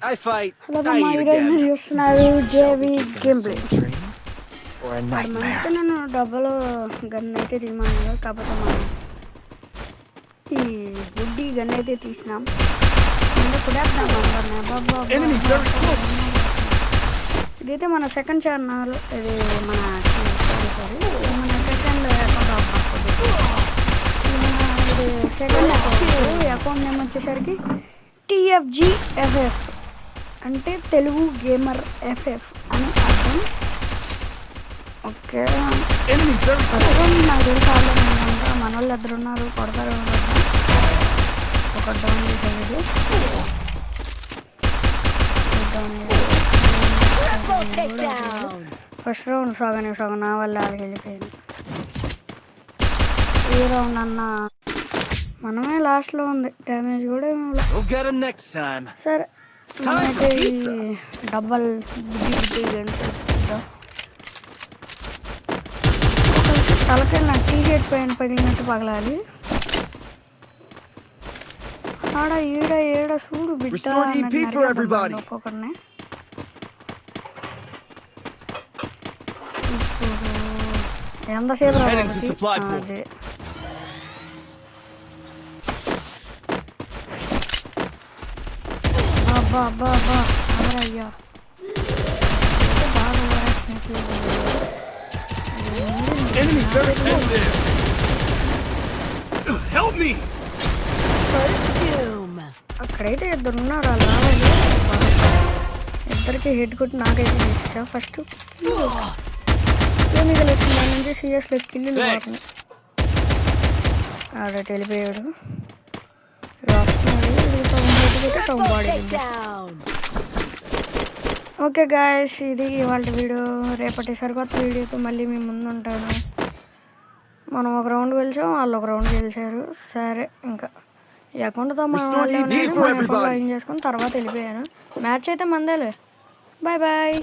I fight. అలాగే I మా eat ఈరోజు again. మీరు చూస్తున్నారు JV game play. Or a మనతో nightmare. నేను డబ్బులు గన్ అయితే తీయమన్నాను, కాకపోతే మనం ఈ గుడ్డి గన్ అయితే తీసినాం. కొడేద్దాం అందరినీ. బాబా Enemy very close. ఇదైతే మన సెకండ్ ఛానల్. ఇది మన సారీ మన సెకండ్ అకౌంట్. ఇది సెకండ్ అకౌంట్ నేమ్ వచ్చేసరికి TFGFF అంటే తెలుగు గేమర్ ఎఫ్ఎఫ్ అని అర్థం. ఓకే ఫస్ట్ నాకు తెలిసి ఆల్రెడీ మన వాళ్ళు ఇద్దరు ఉన్నారు, కొడతారు ఒక డౌన్ చేసేది. ఫస్ట్ రౌండ్ సగం నా వల్ల వాళ్ళకి వెళ్ళిపోయింది. ఈ రౌండ్ అన్న మనమే లాస్ట్లో ఉంది, డ్యామేజ్ కూడా సరే. మనమైతే ఈ డబ్బల్ తలకాయ నా టీషర్ట్ పైన పగిలినట్టు పగలాలి. ఆడ ఈడ చూడు బిడ్డ ఒక్కొక్కరిని. ఎంతసేపు అదే అబ్బా అవరయ్యా బాగా అక్కడైతే ఇద్దరు ఉన్నారు. అలా ఇద్దరికి హెడ్ కొట్టి నాకైతే చేసేసా. ఫస్ట్ ఏమి వచ్చింది దాని నుంచి సీరియస్లో కిల్లు పోతున్నాయి. ఆడ వెళ్ళిపోయాడు. ఓకే గాయస్, ఇది ఇవాళ వీడియో. రేపటి సరికొత్త వీడియోతో మళ్ళీ మీ ముందు ఉంటాను. మనం ఒక రౌండ్ గెలిచాం, వాళ్ళు ఒక రౌండ్ గెలిచారు. సరే, ఇంకా ఈ అకౌంట్తో మనం చేసుకుని తర్వాత వెళ్ళిపోయాను. మ్యాచ్ అయితే మందేలే. Bye bye.